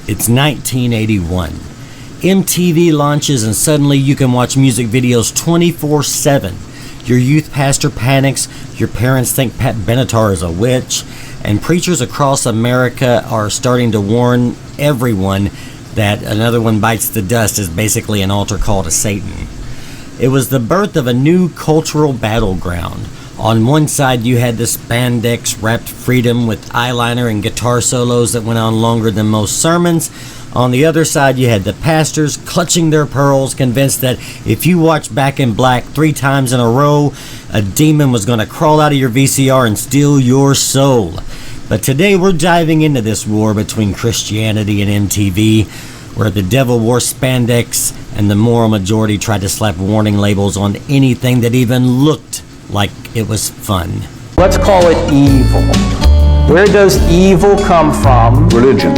It's 1981. MTV launches and suddenly you can watch music videos 24/7. Your youth pastor panics, your parents think Pat Benatar is a witch, and preachers across America are starting to warn everyone that Another One Bites the Dust is basically an altar call to Satan. It was the birth of a new cultural battleground. On one side you had the spandex wrapped freedom with eyeliner and guitar solos that went on longer than most sermons. On the other side, you had the pastors clutching their pearls, convinced that if you watched Back in Black 3 times in a row, a demon was going to crawl out of your VCR and steal your soul. But today we're diving into this war between Christianity and MTV, where the devil wore spandex and the moral majority tried to slap warning labels on anything that even looked like it was fun. Let's call it evil. Where does evil come from? Religion.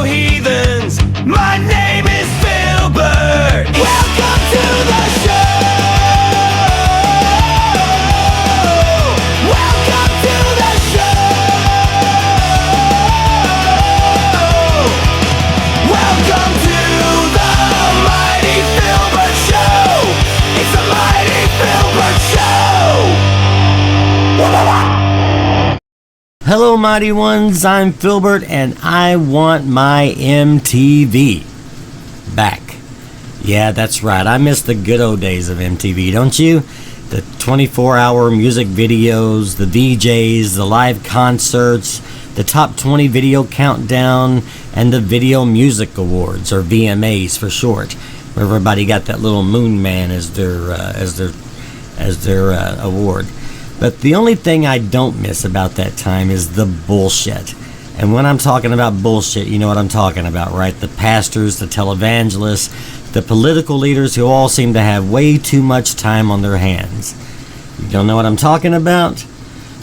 Heathens, my name is Philbert. Welcome to the show. Welcome to the show. Welcome to the Mighty Philbert Show. It's the Mighty Philbert Show. Hello, Mighty Ones, I'm Philbert, and I want my MTV back. Yeah, that's right, I miss the good old days of MTV, don't you? The 24-hour music videos, the VJs, the live concerts, the top 20 video countdown, and the Video Music Awards, or VMAs for short, where everybody got that little moon man as their award. But the only thing I don't miss about that time is the bullshit. And when I'm talking about bullshit, you know what I'm talking about, right? The pastors, the televangelists, the political leaders who all seem to have way too much time on their hands. You don't know what I'm talking about?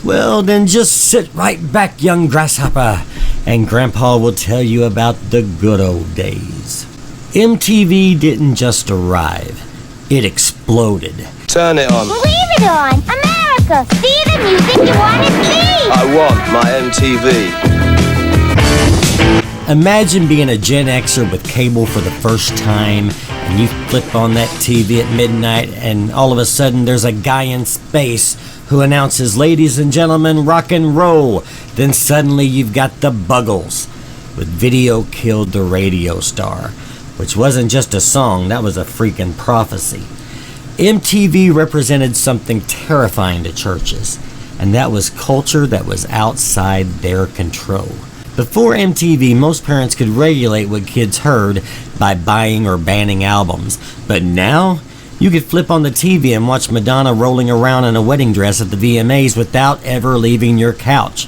Well, then just sit right back, young grasshopper, and Grandpa will tell you about the good old days. MTV didn't just arrive, it exploded. Turn it on. Leave it on! America! See the music you want to see! I want my MTV. Imagine being a Gen Xer with cable for the first time, and you flip on that TV at midnight, and all of a sudden there's a guy in space who announces, "Ladies and gentlemen, rock and roll." Then suddenly you've got the Buggles with "Video Killed the Radio Star," which wasn't just a song, that was a freaking prophecy. MTV represented something terrifying to churches, and that was culture that was outside their control. Before MTV, most parents could regulate what kids heard by buying or banning albums, but now you could flip on the TV and watch Madonna rolling around in a wedding dress at the VMAs without ever leaving your couch.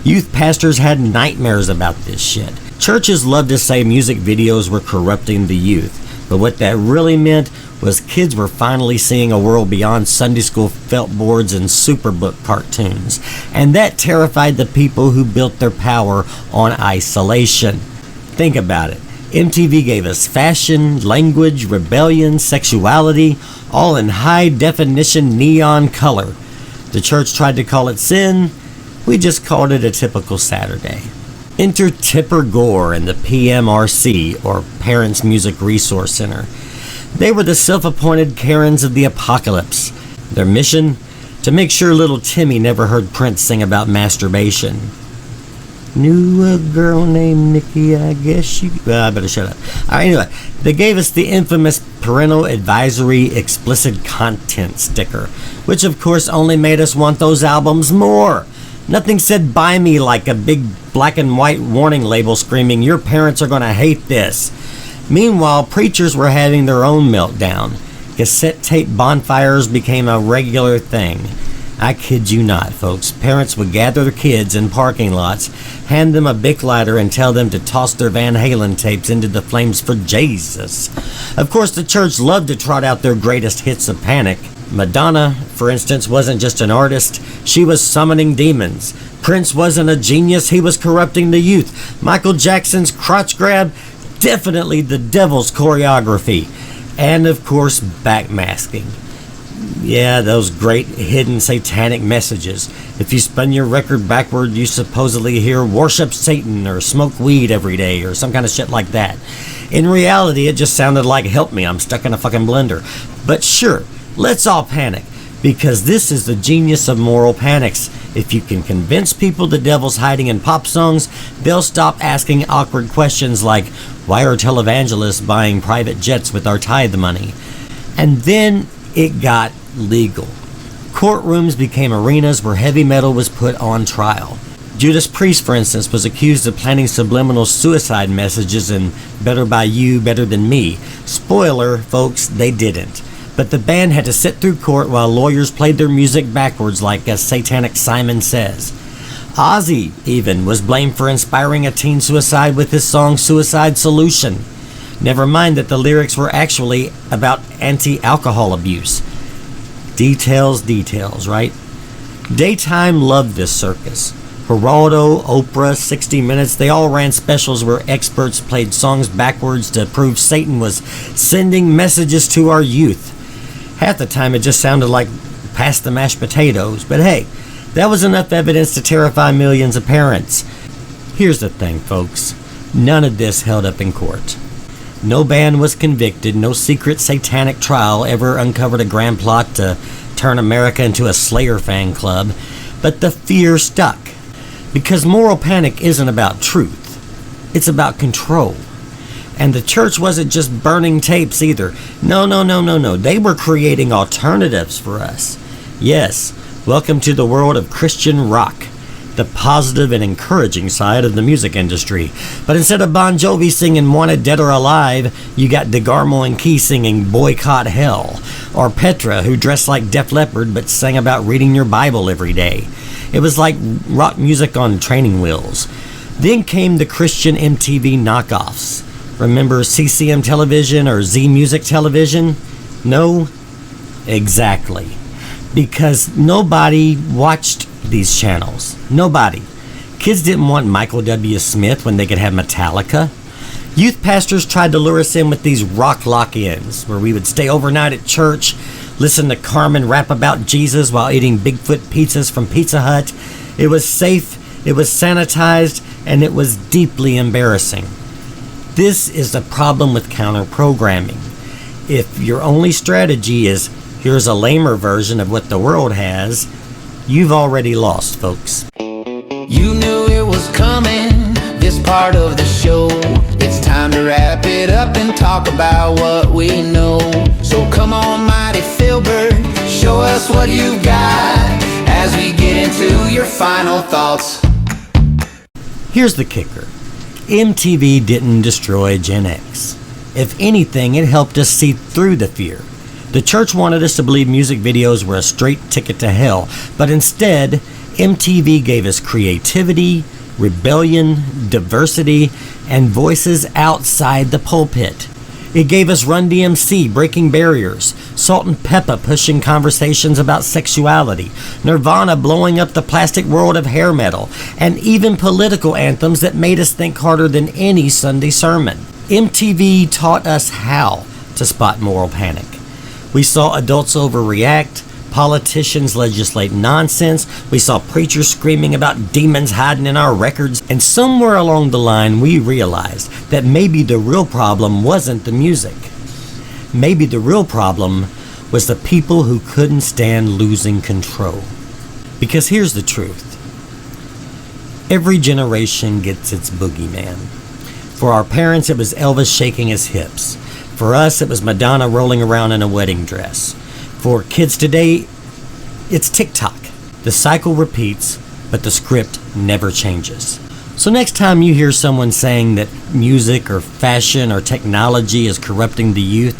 Youth pastors had nightmares about this shit. Churches loved to say music videos were corrupting the youth, but what that really meant was kids were finally seeing a world beyond Sunday school felt boards and Superbook cartoons, and that terrified the people who built their power on isolation. Think about it. MTV gave us fashion, language, rebellion, sexuality, all in high-definition neon color. The church tried to call it sin. We just called it a typical Saturday. Enter Tipper Gore and the PMRC, or Parents Music Resource Center. They were the self-appointed Karens of the apocalypse. Their mission? To make sure little Timmy never heard Prince sing about masturbation. Knew a girl named Nikki, I guess you... I better shut up. Alright, anyway, they gave us the infamous Parental Advisory Explicit Content sticker, which of course only made us want those albums more. Nothing said "buy me" like a big black and white warning label screaming, "Your parents are gonna hate this." Meanwhile, preachers were having their own meltdown. Cassette tape bonfires became a regular thing. I kid you not, folks. Parents would gather their kids in parking lots, hand them a Bic lighter, and tell them to toss their Van Halen tapes into the flames for Jesus. Of course, the church loved to trot out their greatest hits of panic. Madonna, for instance, wasn't just an artist. She was summoning demons. Prince wasn't a genius. He was corrupting the youth. Michael Jackson's crotch grab, definitely the devil's choreography. And of course, backmasking. Yeah, those great hidden satanic messages. If you spun your record backward, you supposedly hear worship Satan or smoke weed every day or some kind of shit like that. In reality, it just sounded like, help me, I'm stuck in a fucking blender. But sure, let's all panic, because this is the genius of moral panics. If you can convince people the devil's hiding in pop songs, they'll stop asking awkward questions like, why are televangelists buying private jets with our tithe money? And then it got legal. Courtrooms became arenas where heavy metal was put on trial. Judas Priest, for instance, was accused of planting subliminal suicide messages in Better By You, Better Than Me. Spoiler, folks, they didn't. But the band had to sit through court while lawyers played their music backwards like a satanic Simon Says. Ozzy, even, was blamed for inspiring a teen suicide with his song Suicide Solution. Never mind that the lyrics were actually about anti-alcohol abuse. Details, right? Daytime loved this circus. Geraldo, Oprah, 60 Minutes, they all ran specials where experts played songs backwards to prove Satan was sending messages to our youth. Half the time it just sounded like pass the mashed potatoes, but hey, that was enough evidence to terrify millions of parents. Here's the thing, folks. None of this held up in court. No band was convicted, no secret satanic trial ever uncovered a grand plot to turn America into a Slayer fan club, but the fear stuck. Because moral panic isn't about truth, it's about control. And the church wasn't just burning tapes either. No. They were creating alternatives for us. Yes, welcome to the world of Christian rock, the positive and encouraging side of the music industry. But instead of Bon Jovi singing Wanted Dead or Alive, you got DeGarmo and Key singing Boycott Hell, or Petra, who dressed like Def Leppard but sang about reading your Bible every day. It was like rock music on training wheels. Then came the Christian MTV knockoffs. Remember CCM Television or Z Music Television? No? Exactly. Because nobody watched these channels. Nobody. Kids didn't want Michael W. Smith when they could have Metallica. Youth pastors tried to lure us in with these rock lock-ins, where we would stay overnight at church, listen to Carmen rap about Jesus while eating Bigfoot pizzas from Pizza Hut. It was safe, it was sanitized, and it was deeply embarrassing. This is the problem with counterprogramming. If your only strategy is, here's a lamer version of what the world has, you've already lost, folks. You knew it was coming, this part of the show. It's time to wrap it up and talk about what we know. So come on, Mighty Philbert, show us what you've got as we get into your final thoughts. Here's the kicker. MTV didn't destroy Gen X. If anything, it helped us see through the fear. The church wanted us to believe music videos were a straight ticket to hell, but instead, MTV gave us creativity, rebellion, diversity, and voices outside the pulpit. It gave us Run DMC breaking barriers, Salt and Peppa pushing conversations about sexuality, Nirvana blowing up the plastic world of hair metal, and even political anthems that made us think harder than any Sunday sermon. MTV taught us how to spot moral panic. We saw adults overreact, politicians legislate nonsense, we saw preachers screaming about demons hiding in our records, and somewhere along the line we realized that maybe the real problem wasn't the music. Maybe the real problem was the people who couldn't stand losing control. Because here's the truth. Every generation gets its boogeyman. For our parents, it was Elvis shaking his hips. For us, it was Madonna rolling around in a wedding dress. For kids today, it's TikTok. The cycle repeats, but the script never changes. So next time you hear someone saying that music or fashion or technology is corrupting the youth,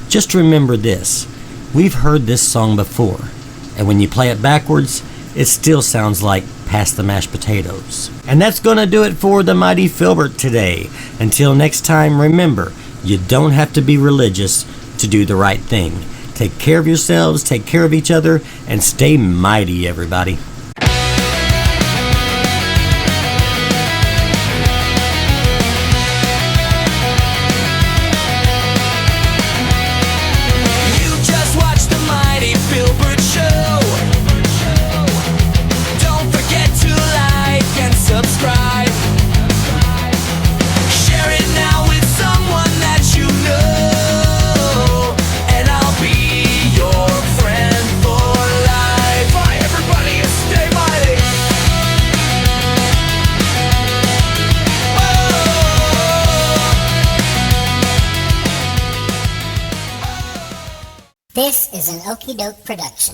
just remember this. We've heard this song before, and when you play it backwards, it still sounds like Pass the Mashed Potatoes. And that's gonna do it for the Mighty Philbert today. Until next time, remember, you don't have to be religious to do the right thing. Take care of yourselves, take care of each other, and stay mighty, everybody. You just watched the Mighty Philbert Show. This is an Okie Doke production.